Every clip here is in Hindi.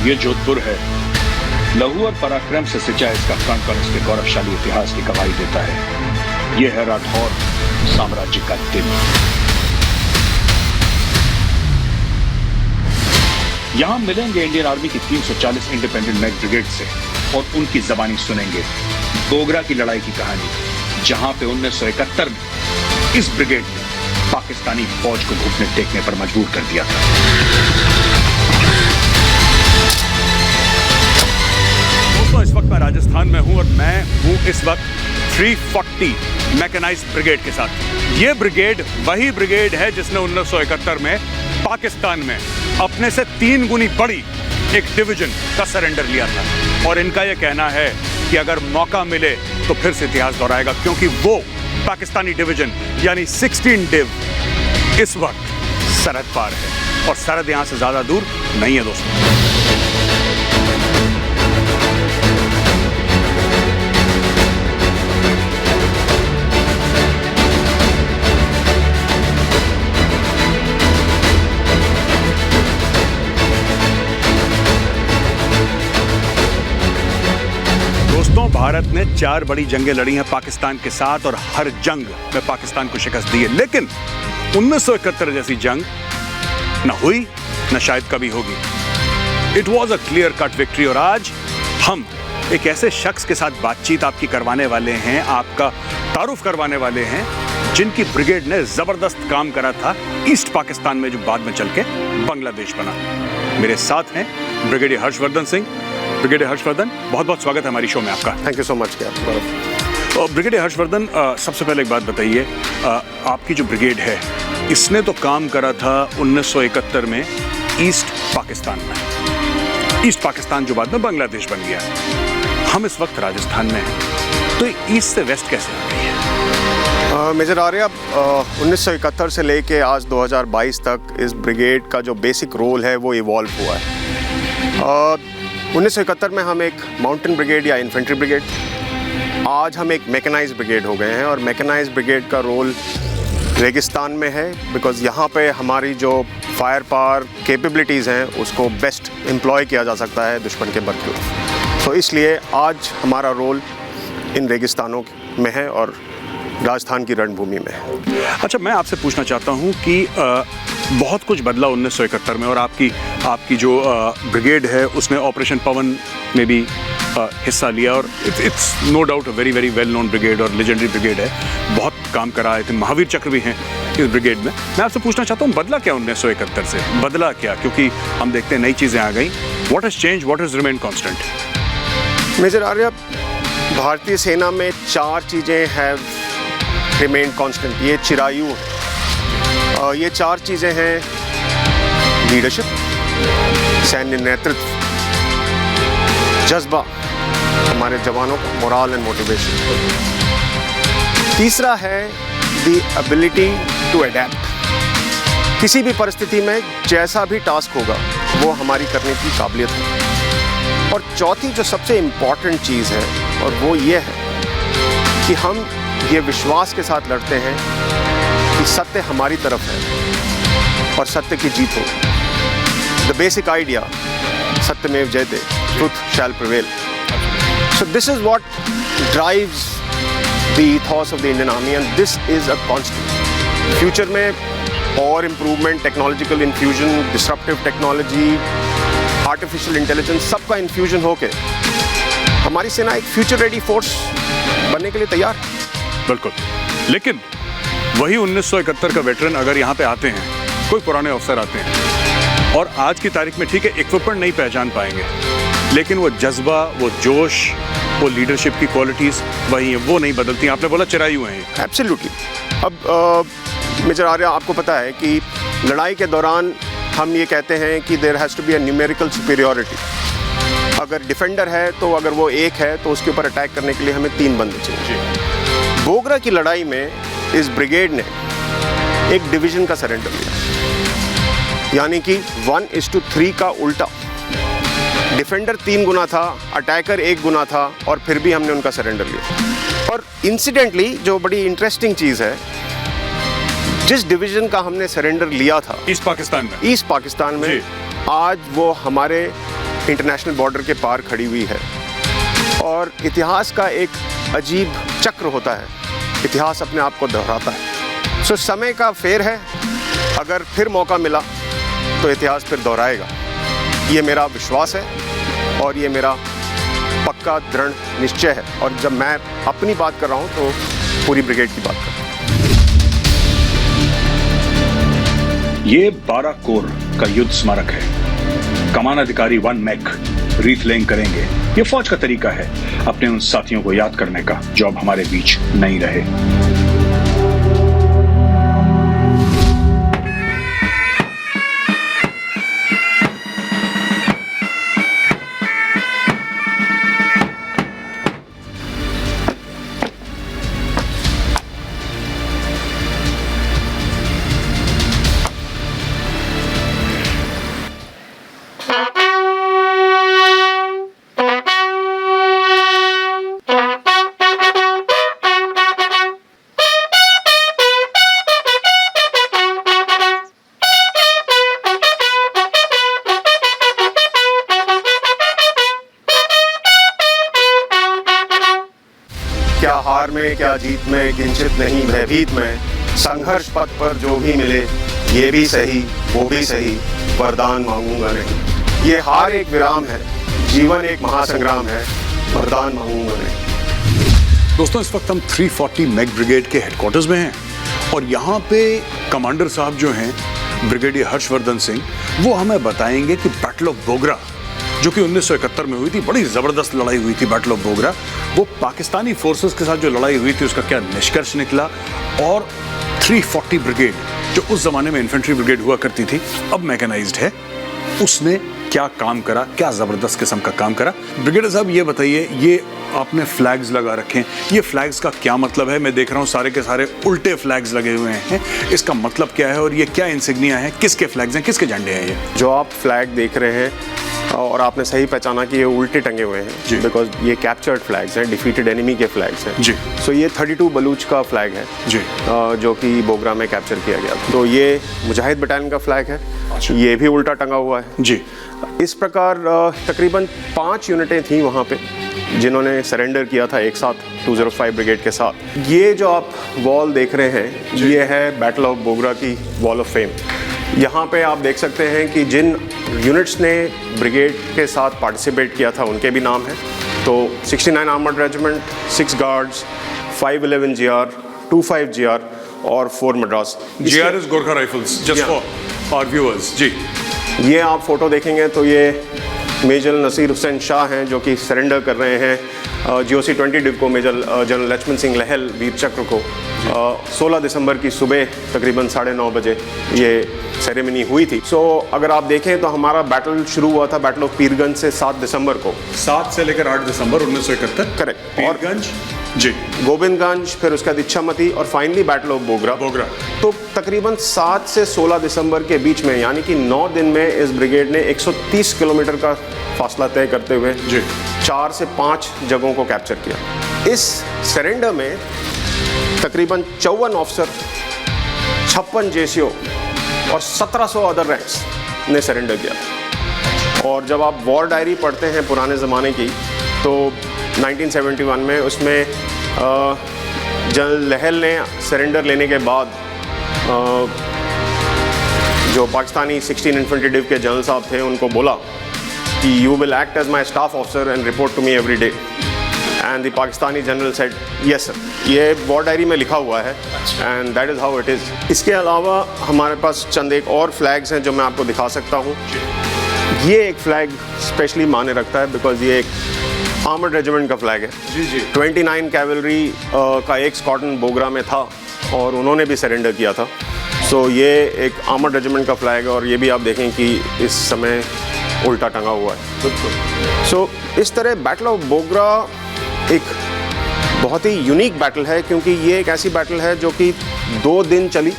ये जोधपुर है। लहू और पराक्रम से सिंचा इसका कण कण इसके गौरवशाली इतिहास की गवाही देता है। ये है राठौर साम्राज्य का दिल। यहां मिलेंगे इंडियन आर्मी की 340 इंडिपेंडेंट मैक ब्रिगेड से और उनकी जबानी सुनेंगे बोगरा की लड़ाई की कहानी, जहां पे 1971 में इस ब्रिगेड ने पाकिस्तानी फौज को घुटने टेकने पर मजबूर कर दिया था। दोस्तों, इस वक्त मैं राजस्थान में हूं और मैं हूं इस वक्त 340 मैकेनाइज्ड ब्रिगेड के साथ। ये ब्रिगेड वही ब्रिगेड है जिसने 1971 में पाकिस्तान में अपने से 3 गुनी बड़ी एक डिवीजन का सरेंडर लिया था। और इनका यह कहना है कि अगर मौका मिले तो फिर से इतिहास दोहराएगा, क्योंकि वो पाकिस्तानी डिवीजन यानी 16 डिव इस वक्त सरहद पार है और सरहद यहां से ज्यादा दूर नहीं है दोस्तों। भारत ने 4 बड़ी जंगें लड़ी हैं पाकिस्तान के साथ और हर जंग में पाकिस्तान को शिकस्त दी है, लेकिन 1971 जैसी जंग न हुई न शायद कभी होगी। It was a clear cut victory. और आज हम एक ऐसे शख्स के साथ बातचीत आपकी करवाने वाले हैं, आपका तारुफ करवाने वाले हैं, जिनकी ब्रिगेड ने जबरदस्त काम करा था ईस्ट पाकिस्तान में, जो बाद में चल के बांग्लादेश बना। मेरे साथ हैं ब्रिगेडियर हर्षवर्धन सिंह। ब्रिगेडियर हर्षवर्धन, बहुत बहुत स्वागत है हमारी शो में आपका। Thank you so much. Brigadier Harshvardhan, सबसे पहले एक बात बताइए, आपकी जो ब्रिगेड है इसने तो काम करा था 1971 में ईस्ट पाकिस्तान में, ईस्ट पाकिस्तान जो बाद में बांग्लादेश बन गया। हम इस वक्त राजस्थान में हैं, तो ईस्ट से वेस्ट कैसे हो गई है? मेजर आर्या, 1971 से लेके आज 2022 तक इस ब्रिगेड का जो बेसिक रोल है वो इवॉल्व हुआ है। 1971 में हम एक माउंटेन ब्रिगेड या इन्फेंट्री ब्रिगेड, आज हम एक मैकेनाइज्ड ब्रिगेड हो गए हैं। और मैकेनाइज्ड ब्रिगेड का रोल रेगिस्तान में है, बिकॉज़ यहाँ पे हमारी जो फायर पावर कैपेबिलिटीज़ हैं उसको बेस्ट एम्प्लॉय किया जा सकता है दुश्मन के बरखिलाफ। तो इसलिए आज हमारा रोल इन रेगिस्तानों में है और राजस्थान की रणभूमि में है। अच्छा, मैं आपसे पूछना चाहता हूँ कि बहुत कुछ बदला 1971 में और आपकी जो ब्रिगेड है उसने ऑपरेशन पवन में भी हिस्सा लिया और it's no doubt a very very well known brigade और लेजेंडरी ब्रिगेड है, बहुत काम करा है। महावीर चक्र भी हैं इस ब्रिगेड में। मैं आपसे पूछना चाहता हूँ, बदला क्या 1971 से? बदला क्या? क्योंकि हम देखते हैं नई चीज़ें आ गई। What has change, what has remain constant? Major Arya, भारतीय सेना में 4 चीज़ें हैव रिमेन कांस्टेंट, ये चिरायु है। ये 4 चीज़ें हैं: लीडरशिप, सैन्य नेतृत्व, जज्बा, हमारे जवानों का मोरल एंड मोटिवेशन। तीसरा है द एबिलिटी टू अडैप्ट। किसी भी परिस्थिति में जैसा भी टास्क होगा वो हमारी करने की काबिलियत है। और चौथी जो सबसे इम्पॉर्टेंट चीज़ है और वो ये है कि हम ये विश्वास के साथ लड़ते हैं कि सत्य हमारी तरफ है और सत्य की जीत होगी। द बेसिक आइडिया, सत्यमेव जयते, truth shall prevail. So this is what drives the ethos of the Indian army and this is a constant. Future में और improvement, technological infusion, disruptive technology, artificial intelligence, सबका इन्फ्यूजन होके हमारी सेना एक फ्यूचर रेडी फोर्स बनने के लिए तैयार है। बिल्कुल, लेकिन वही 1971 का वेटरन अगर यहाँ पे आते हैं, कोई पुराने अफसर आते हैं और आज की तारीख में ठीक है इक्विपमेंट नहीं पहचान पाएंगे, लेकिन वो जज्बा, वो जोश, वो लीडरशिप की क्वालिटीज़ वही हैं, वो नहीं बदलती। आपने बोला चिरायु हैं। एब्सोल्युटली। अब मेजर आर्या, आपको पता है कि लड़ाई के दौरान हम ये कहते हैं कि there has to be a numerical superiority. अगर डिफेंडर है तो अगर वो एक है तो उसके ऊपर अटैक करने के लिए हमें 3 बंदे चाहिए। बोगरा की लड़ाई में इस ब्रिगेड ने एक डिवीजन का सरेंडर लिया, यानी कि 1:3 का उल्टा। डिफेंडर 3 गुना था, अटैकर 1 गुना था और फिर भी हमने उनका सरेंडर लिया। और इंसिडेंटली जो बड़ी इंटरेस्टिंग चीज़ है, जिस डिवीजन का हमने सरेंडर लिया था ईस्ट पाकिस्तान में आज वो हमारे इंटरनेशनल बॉर्डर के पार खड़ी हुई है। और इतिहास का एक अजीब चक्र होता है, इतिहास अपने आप को दोहराता है। सो समय का फेर है, अगर फिर मौका मिला तो इतिहास फिर दोहराएगा। ये मेरा विश्वास है और ये मेरा पक्का दृढ़ निश्चय है। और जब मैं अपनी बात कर रहा हूँ तो पूरी ब्रिगेड की बात कर रहा हूँ। ये 12 कोर का युद्ध स्मारक है। कमान अधिकारी 1 मैक रीथ लेइंग करेंगे। ये फौज का तरीका है अपने उन साथियों को याद करने का जो अब हमारे बीच नहीं रहे। क्या हार में क्या जीत में किंचित नहीं भयभीत में, संघर्ष पथ पर जो भी मिले ये भी सही वो भी सही, वरदान मांगूंगा नहीं। ये हार एक विराम है, जीवन एक महासंग्राम है, वरदान मांगूंगा नहीं। दोस्तों, इस वक्त हम 340 मैक ब्रिगेड के हेडक्वार्टर्स में हैं और यहाँ पे कमांडर साहब जो हैं ब्रिगेडियर हर्षवर्धन सिंह, वो हमें बताएंगे कि बैटल ऑफ बोगरा जो कि 1971 में हुई थी, बड़ी ज़बरदस्त लड़ाई हुई थी बैटल ऑफ बोगरा, वो पाकिस्तानी फोर्सेस के साथ जो लड़ाई हुई थी उसका क्या निष्कर्ष निकला। और 340 ब्रिगेड जो उस ज़माने में इन्फेंट्री ब्रिगेड हुआ करती थी, अब मैकेनाइज्ड है, उसने क्या काम करा, क्या ज़बरदस्त किस्म का काम करा। ब्रिगेडियर साहब ये बताइए, ये आपने फ्लैग्स लगा रखे हैं, ये फ्लैग्स का क्या मतलब है? मैं देख रहा हूँ सारे के सारे उल्टे फ्लैग्स लगे हुए हैं, इसका मतलब क्या है और ये क्या इंसिग्निया है, किसके फ्लैग्स हैं, किसके झंडे हैं ये? जो आप फ्लैग देख रहे हैं, और आपने सही पहचाना कि ये उल्टे टंगे हुए हैं, बिकॉज ये कैप्चर्ड फ्लैग्स हैं, डिफीटेड एनिमी के फ्लैग्स हैं जी। सो ये 32 बलूच का फ्लैग है जी, जो कि बोगरा में कैप्चर किया गया। तो ये मुजाहिद बटालियन का फ्लैग है, ये भी उल्टा टंगा हुआ है जी। इस प्रकार तकरीबन 5 यूनिटें थी वहाँ पे जिन्होंने सरेंडर किया था एक साथ 205 ब्रिगेड के साथ। ये जो आप वॉल देख रहे हैं, ये है बैटल ऑफ बोगरा की वॉल ऑफ फेम। यहाँ पे आप देख सकते हैं कि जिन यूनिट्स ने ब्रिगेड के साथ पार्टिसिपेट किया था उनके भी नाम हैं। तो 69 armoured regiment, 6 guards, 511 GR, 25 GR और 4 Madras. GR is Gorkha rifles, just for our viewers जी। ये आप फोटो देखेंगे तो ये मेजर नसीर हुसैन शाह हैं जो कि सरेंडर कर रहे हैं GOC 20 डिव को, मेजर जनरल लक्ष्मण सिंह लहल वीर चक्र को। 16 दिसंबर की सुबह तकरीबन 9:30 बजे ये सेरेमनी हुई थी। सो अगर आप देखें तो हमारा बैटल शुरू हुआ था बैटल ऑफ पीरगंज से 7 दिसंबर को, 7 से लेकर 8 दिसंबर 1971। करेक्ट। पीरगंज जी, गोविंदगंज, फिर उसके बाद इच्छामती और फाइनली बैटल ऑफ बोगरा। तो तकरीबन 7 से 16 दिसंबर के बीच में, यानी कि 9 दिन में इस ब्रिगेड ने 130 किलोमीटर का फासला तय करते हुए 4 से 5 जगहों को कैप्चर किया। इस सरेंडर में तकरीबन 54 ऑफिसर, 56 JCO और 1700 अदर रैंक्स ने सरेंडर किया। और जब आप वॉर डायरी पढ़ते हैं पुराने ज़माने की, तो 1971 में उसमें जनरल लहल ने सरेंडर लेने के बाद जो पाकिस्तानी 16 इन्फेंट्री डिव के जनरल साहब थे उनको बोला कि you will act as my staff officer and report to me every day. And the Pakistani general said yes sir. ये वॉर डायरी में लिखा हुआ है and that is how it is. इसके अलावा हमारे पास चंद एक और फ्लैग्स हैं जो मैं आपको दिखा सकता हूँ। ये एक फ्लैग स्पेशली माने रखता है बिकॉज ये एक आर्मर्ड रेजिमेंट का फ्लैग है। जी जी। 29 कैवलरी का एक स्क्वाड्रन बोगरा में था और उन्होंने भी सरेंडर किया था। सो ये एक आर्मर्ड रेजिमेंट का फ्लैग है और ये भी आप देखें कि इस समय उल्टा टंगा हुआ है। सो इस तरह बैटल ऑफ बोगरा एक बहुत ही यूनिक बैटल है क्योंकि ये एक ऐसी बैटल है जो कि 2 दिन चली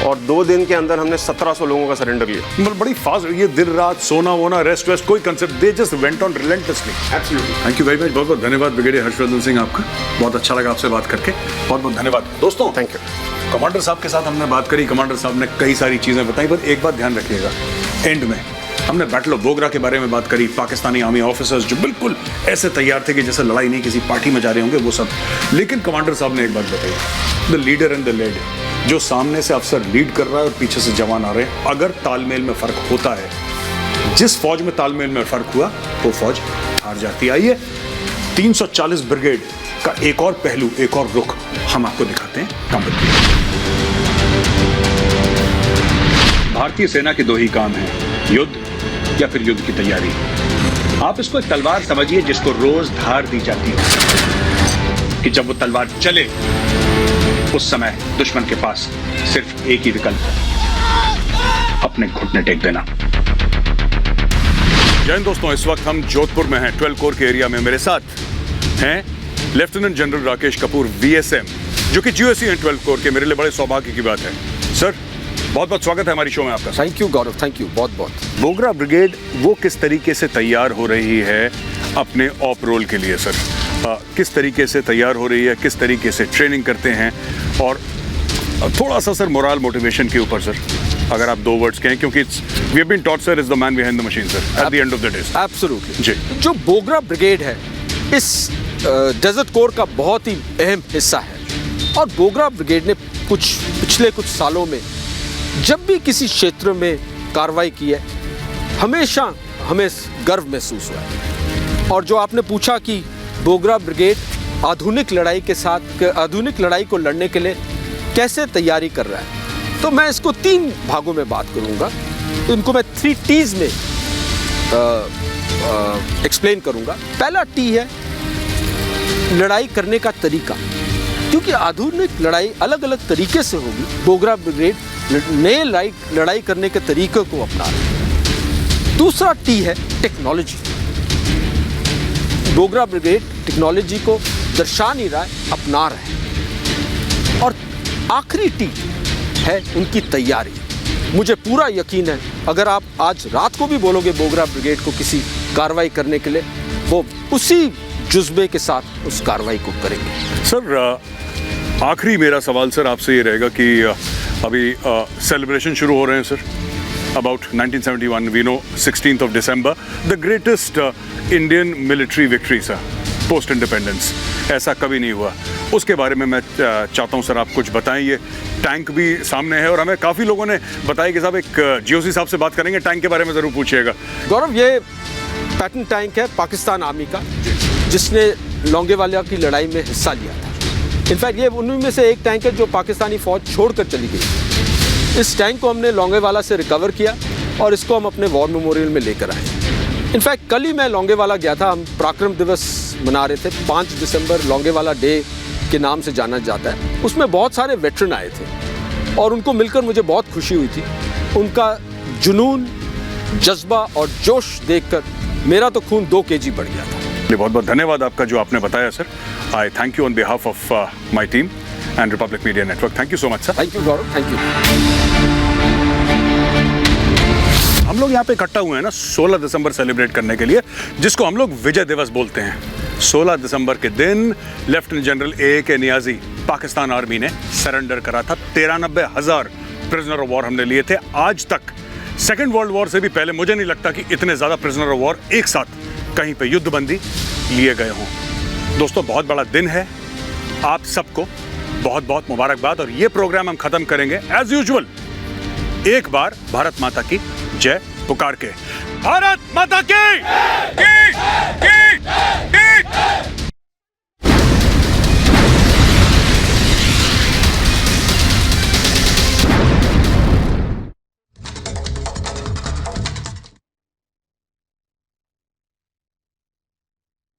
और 2 दिन के अंदर हमने 1700 लोगों का सरेंडर लिया। मतलब बड़ी फास्ट, ये दिन रात सोना वोना रेस्ट वेस्ट कोई concept, they just went on relentlessly. Absolutely. Thank you very much, बहुत बहुत धन्यवाद ब्रिगेडियर हर्षवर्धन सिंह आपका, बहुत अच्छा लगा आपसे बात करके, बहुत बहुत धन्यवाद। दोस्तों थैंक यू। कमांडर साहब के साथ हमने बात करी, कमांडर साहब ने कई सारी चीज़ें बताई, पर एक बात ध्यान रखिएगा, एंड में हमने बैटल ऑफ बोगरा के बारे में बात करी, पाकिस्तानी आर्मी ऑफिसर्स जो बिल्कुल ऐसे तैयार थे कि जैसे लड़ाई नहीं किसी पार्टी में जा रहे होंगे, वो सब। लेकिन कमांडर साहब ने एक बात बताई, the leader and the led, जो सामने से अफसर लीड कर रहा है और पीछे से जवान आ रहे हैं, अगर तालमेल में फर्क होता है, जिस फौज में तालमेल में फर्क हुआ वो फौज हार जाती है। आइए 340 ब्रिगेड का एक और पहलू, एक और रुख हम आपको दिखाते हैं। भारतीय सेना के दो ही काम हैं, युद्ध या फिर युद्ध की तैयारी। आप इसको एक तलवार समझिए जिसको रोज धार दी जाती है कि जब वो तलवार चले उस समय दुश्मन के पास सिर्फ एक ही विकल्प है, अपने घुटने टेक देना। जय हिंद दोस्तों, इस वक्त हम जोधपुर में हैं, 12 कोर के एरिया में। मेरे साथ हैं lieutenant general Rakesh Kapoor VSM, जो कि GOC हैं 12 कोर के। मेरे लिए बड़े सौभाग्य की बात है सर, बहुत बहुत स्वागत है हमारी शो में आपका। Thank you Gaurav, thank you बहुत बहुत। बोगरा ब्रिगेड वो किस तरीके से तैयार हो रही है अपने ऑप रोल के लिए सर? किस तरीके से तैयार हो रही है, किस तरीके से ट्रेनिंग करते हैं, और थोड़ा सा सर मोरल मोटिवेशन के ऊपर सर अगर आप दो वर्ड्स कहें, क्योंकि we have been taught sir is the man behind the machine sir at the end of the day. Absolutely जी। जो बोगरा ब्रिगेड है इस डेजर्ट कोर का बहुत ही अहम हिस्सा है, और बोगरा ब्रिगेड ने पिछले कुछ सालों में जब भी किसी क्षेत्र में कार्रवाई की है, हमेशा हमें गर्व महसूस हुआ है। और जो आपने पूछा कि बोगरा ब्रिगेड आधुनिक लड़ाई को लड़ने के लिए कैसे तैयारी कर रहा है, तो मैं इसको 3 भागों में बात करूंगा। तो इनको मैं 3 T's में एक्सप्लेन करूंगा। पहला T है लड़ाई करने का तरीका, क्योंकि आधुनिक लड़ाई अलग अलग तरीके से होगी। बोगरा ब्रिगेड नए लड़ाई करने के तरीके को अपना रहे हैं। दूसरा T है टेक्नोलॉजी। बोगरा ब्रिगेड टेक्नोलॉजी को दर्शा नहीं रहा है, अपना रहा है। और आखिरी T है उनकी तैयारी। मुझे पूरा यकीन है अगर आप आज रात को भी बोलोगे बोगरा ब्रिगेड को किसी कार्रवाई करने के लिए, वो उसी जुज्बे के साथ उस कार्रवाई को करेंगे। सर आखिरी मेरा सवाल सर आपसे ये रहेगा कि अभी सेलिब्रेशन शुरू हो रहे हैं sir about 1971, we know 16th of December, the greatest Indian military victory sir post independence. ऐसा कभी नहीं हुआ, उसके बारे में मैं चाहता हूं सर आप कुछ बताएं। ये टैंक भी सामने है और हमें काफ़ी लोगों ने बताया कि साहब एक GOC साहब से बात करेंगे, टैंक के बारे में ज़रूर पूछिएगा। गौरव, ये पैटर्न टैंक है पाकिस्तान आर्मी का, जिसने लोंगेवाला की लड़ाई में हिस्सा लिया था। इनफैक्ट ये उन्हीं में से एक टैंक है जो पाकिस्तानी फौज छोड़कर चली गई। इस टैंक को हमने लोंगेवाला से रिकवर किया और इसको हम अपने वॉर मेमोरियल में लेकर आए। इनफैक्ट कल ही मैं लोंगेवाला गया था, हम पराक्रम दिवस मना रहे थे। 5 दिसंबर लोंगेवाला डे के नाम से जाना जाता है। उसमें बहुत सारे वेटरन आए थे और उनको मिलकर मुझे बहुत खुशी हुई थी। उनका जुनून, जज्बा और जोश देखकर मेरा तो खून 2 kg बढ़ गया था। बहुत बहुत धन्यवाद आपका जो आपने बताया sir. I thank you on behalf of my team and Republic media network. Thank you so much sir. Thank you Gaurav, thank you. हम लोग यहाँ पे इकट्ठा हुए हैं ना 16 दिसंबर सेलिब्रेट करने के लिए, जिसको हम लोग विजय दिवस बोलते हैं। 16 दिसंबर के दिन lieutenant general A.K. Niazi Pakistan army ने सरेंडर करा था। 93,000 प्रिजनर ऑफ वॉर हमने लिए थे। आज तक सेकेंड वर्ल्ड वॉर से भी पहले मुझे नहीं लगता कि इतने ज़्यादा प्रिजनर ऑफ वॉर एक साथ कहीं पे युद्धबंदी लिए गए हों। दोस्तों बहुत बड़ा दिन है, आप सबको बहुत बहुत मुबारकबाद। और ये प्रोग्राम हम खत्म करेंगे एज यूजुअल एक बार भारत माता की जय पुकार के। भारत माता की